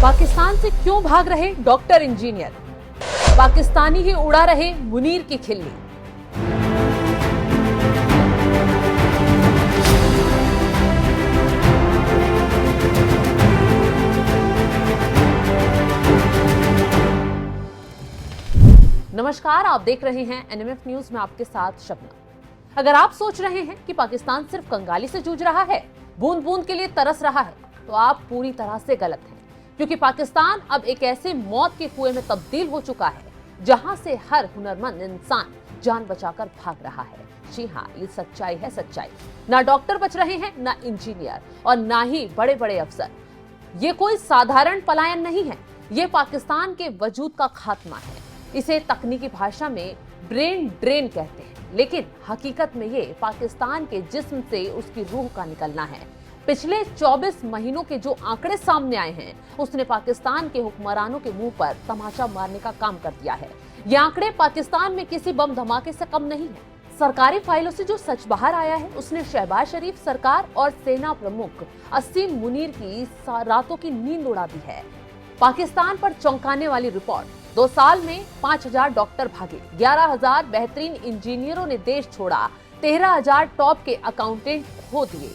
पाकिस्तान से क्यों भाग रहे डॉक्टर इंजीनियर? पाकिस्तानी ही उड़ा रहे मुनीर की खिल्ली। नमस्कार, आप देख रहे हैं एनएमएफ न्यूज में आपके साथ शबनम। अगर आप सोच रहे हैं कि पाकिस्तान सिर्फ कंगाली से जूझ रहा है, बूंद बूंद के लिए तरस रहा है, तो आप पूरी तरह से गलत हैं। क्योंकि पाकिस्तान अब एक ऐसे मौत के कुएं में तब्दील हो चुका है जहां से हर हुनरमंद इंसान जान बचाकर भाग रहा है। जी हाँ, ये सच्चाई है, सच्चाई। ना डॉक्टर बच रहे हैं, ना इंजीनियर और ना ही बड़े बड़े अफसर। ये कोई साधारण पलायन नहीं है, ये पाकिस्तान के वजूद का खात्मा है। इसे तकनीकी भाषा में ब्रेन ड्रेन कहते हैं, लेकिन हकीकत में ये पाकिस्तान के जिस्म से उसकी रूह का निकलना है। पिछले 24 महीनों के जो आंकड़े सामने आए हैं, उसने पाकिस्तान के हुक्मरानों के मुंह पर तमाचा मारने का काम कर दिया है। ये आंकड़े पाकिस्तान में किसी बम धमाके से कम नहीं है। सरकारी फाइलों से जो सच बाहर आया है, उसने शहबाज शरीफ सरकार और सेना प्रमुख असीम मुनीर की रातों की नींद उड़ा दी है। पाकिस्तान पर चौंकाने वाली रिपोर्ट, 2 साल में 5000 डॉक्टर भागे, 11000 बेहतरीन इंजीनियरों ने देश छोड़ा, 13000 टॉप के अकाउंटेंट खो दिए।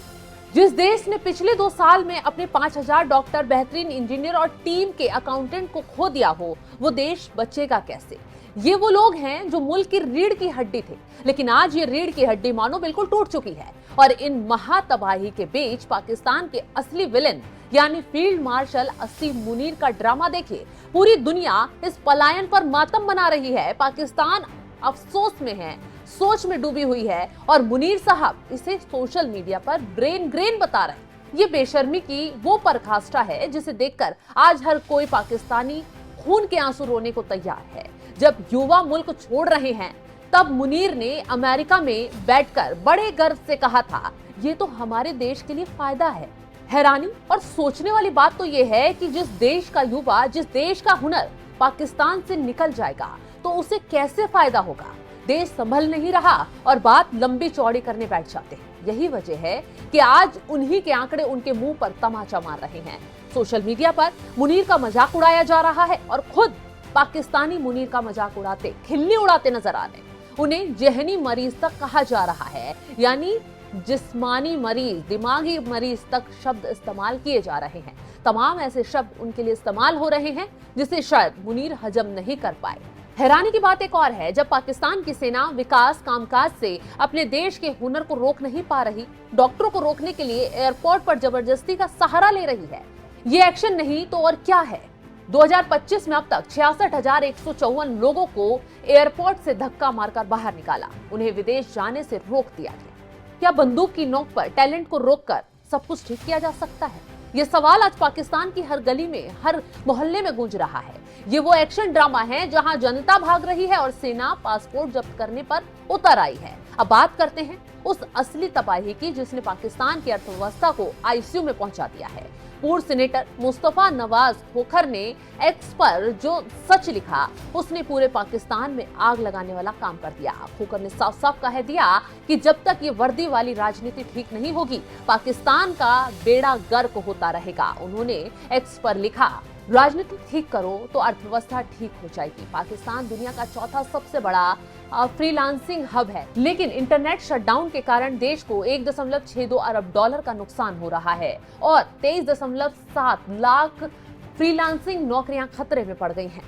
जिस देश ने पिछले 2 साल में अपने 5000 डॉक्टर, बेहतरीन इंजीनियर और टीम के अकाउंटेंट को खो दिया हो, वो देश बचेगा कैसे? ये वो लोग हैं जो मुल्क की रीढ़ की हड्डी थे, लेकिन आज ये रीढ़ की हड्डी मानो बिल्कुल टूट चुकी है। और इन महातबाही के बीच पाकिस्तान के असली विलेन यानी फील्ड मार्शल असीम मुनीर का ड्रामा देखिए। पूरी दुनिया इस पलायन पर मातम मना रही है। पाकिस्तान अफसोस में है, सोच में डूबी हुई है और मुनीर साहब इसे सोशल मीडिया पर ब्रेन ग्रेन बता रहे हैं। ये बेशर्मी की वो पराकाष्ठा है जिसे देखकर आज हर कोई पाकिस्तानी खून के आंसू रोने को तैयार है। जब युवा मुल्क छोड़ रहे हैं, तब मुनीर ने अमेरिका में बैठकर बड़े गर्व से कहा था, ये तो हमारे देश के लिए फायदा है। हैरानी और सोचने वाली बात तो ये है कि जिस देश का युवा, जिस देश का हुनर पाकिस्तान से निकल जाएगा, तो उसे कैसे फायदा होगा? देश संभल नहीं रहा और बात लंबी चौड़ी करने बैठ जाते हैं। यही वजह है कि आज उन्हीं के आंकड़े उनके मुंह पर तमाचा मार रहे हैं। सोशल मीडिया पर मुनीर का मजाक उड़ाया जा रहा है और खुद पाकिस्तानी मुनीर का मजाक उड़ाते, खिल्ली उड़ाते नजर आ रहे हैं। उन्हें जहनी मरीज तक कहा जा रहा है, यानी जिस्मानी मरीज, दिमागी मरीज तक शब्द इस्तेमाल किए जा रहे हैं। तमाम ऐसे शब्द उनके लिए इस्तेमाल हो रहे हैं जिसे शायद मुनीर हजम नहीं कर पाए। हैरानी की बात एक और है, जब पाकिस्तान की सेना विकास कामकाज से अपने देश के हुनर को रोक नहीं पा रही, डॉक्टरों को रोकने के लिए एयरपोर्ट पर जबरदस्ती का सहारा ले रही है। ये एक्शन नहीं तो और क्या है? 2025 में अब तक 66,154 लोगों को एयरपोर्ट से धक्का मारकर बाहर निकाला, उन्हें विदेश जाने से रोक दिया गया। क्या बंदूक की नोक पर टैलेंट को रोककर सब कुछ ठीक किया जा सकता है? ये सवाल आज पाकिस्तान की हर गली में, हर मोहल्ले में गूंज रहा है। ये वो एक्शन ड्रामा है जहां जनता भाग रही है और सेना पासपोर्ट जब्त करने पर उतर आई है। अब बात करते हैं उस असली तबाही की जिसने पाकिस्तान की अर्थव्यवस्था को आईसीयू में पहुंचा दिया है। पूर्व सीनेटर मुस्तफा नवाज खोखर ने एक्स पर जो सच लिखा, उसने पूरे पाकिस्तान में आग लगाने वाला काम कर दिया। खोखर ने साफ साफ कह दिया कि जब तक ये वर्दी वाली राजनीति ठीक नहीं होगी, पाकिस्तान का बेड़ा गर्क होता रहेगा। उन्होंने एक्स पर लिखा, राजनीति ठीक करो तो अर्थव्यवस्था ठीक हो जाएगी। पाकिस्तान दुनिया का चौथा सबसे बड़ा फ्रीलांसिंग हब है, लेकिन इंटरनेट शटडाउन के कारण देश को 1.62 अरब डॉलर का नुकसान हो रहा है और 23.7 लाख फ्रीलांसिंग नौकरियां खतरे में पड़ गई हैं।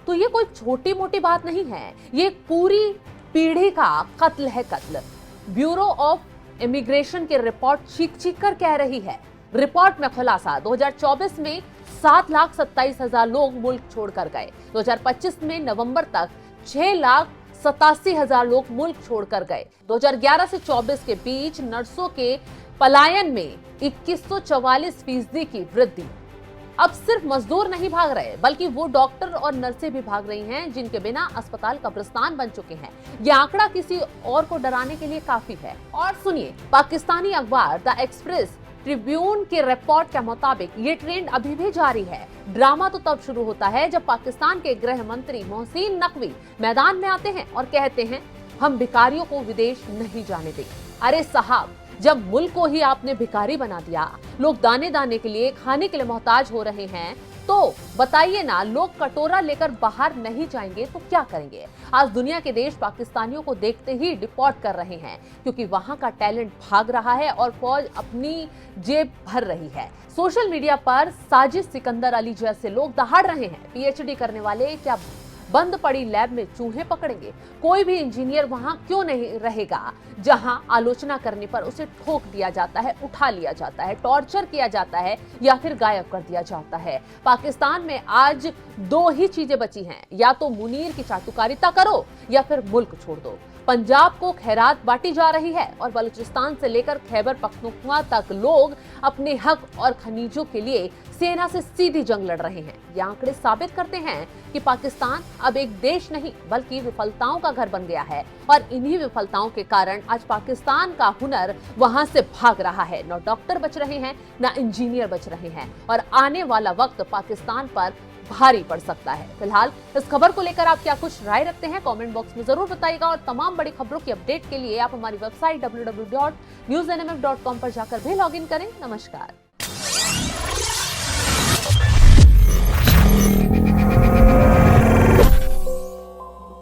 तो ये कोई छोटी मोटी बात नहीं है, ये पूरी पीढ़ी का कत्ल है, कत्ल। ब्यूरो ऑफ इमिग्रेशन की रिपोर्ट चीख चीख कर कह रही है। रिपोर्ट में खुलासा, 2024 में 7,27,000 लोग मुल्क छोड़कर गए। 2025 में नवंबर तक 6,87,000 लोग मुल्क छोड़कर गए। 2011 से 24 के बीच नर्सों के पलायन में 2144% की वृद्धि। अब सिर्फ मजदूर नहीं भाग रहे, बल्कि वो डॉक्टर और नर्सें भी भाग रही हैं जिनके बिना अस्पताल कब्रिस्तान बन चुके हैं। ये आंकड़ा किसी और को डराने के लिए काफी है। और सुनिए, पाकिस्तानी अखबार द एक्सप्रेस ट्रिब्यून के रिपोर्ट के मुताबिक ये ट्रेंड अभी भी जारी है। ड्रामा तो तब शुरू होता है जब पाकिस्तान के गृह मंत्री मोहसिन नकवी मैदान में आते हैं और कहते हैं, हम भिखारियों को विदेश नहीं जाने देंगे। अरे साहब, जब मुल्क को ही आपने भिखारी बना दिया, लोग दाने दाने के लिए, खाने के लिए मोहताज हो रहे हैं, तो बताइए ना, लोग कटोरा लेकर बाहर नहीं जाएंगे तो क्या करेंगे। आज दुनिया के देश पाकिस्तानियों को देखते ही डिपोर्ट कर रहे हैं, क्योंकि वहां का टैलेंट भाग रहा है और फौज अपनी जेब भर रही है। सोशल मीडिया पर साजिद सिकंदर अली जैसे लोग दहाड़ रहे हैं। पीएचडी करने वाले क्या बंद पड़ी लैब में चूहे पकड़ेंगे? कोई भी इंजीनियर वहां क्यों नहीं रहेगा जहां आलोचना करने पर उसे ठोक दिया जाता है, उठा लिया जाता है, टॉर्चर किया जाता है या फिर गायब कर दिया जाता है। पाकिस्तान में आज दो ही चीजें बची हैं, या तो मुनीर की चाटुकारिता करो या फिर मुल्क छोड़ दो। पंजाब को खैरात बांटी जा रही है और बलूचिस्तान से लेकर खैबर पख्तूनख्वा तक लोग अपने हक और खनिजों के लिए सेना से सीधी जंग लड़ रहे हैं। ये आंकड़े साबित करते हैं कि पाकिस्तान अब एक देश नहीं बल्कि विफलताओं का घर बन गया है, और इन्हीं विफलताओं के कारण आज पाकिस्तान का हुनर वहां से भाग रहा है। न डॉक्टर बच रहे हैं, न इंजीनियर बच रहे हैं, और आने वाला वक्त पाकिस्तान पर भारी पड़ सकता है। फिलहाल इस खबर को लेकर आप क्या कुछ राय रखते हैं, कमेंट बॉक्स में जरूर बताइएगा। और तमाम बड़ी खबरों की अपडेट के लिए आप हमारी वेबसाइट www.newsnmf.com पर जाकर भी लॉगिन करें। नमस्कार।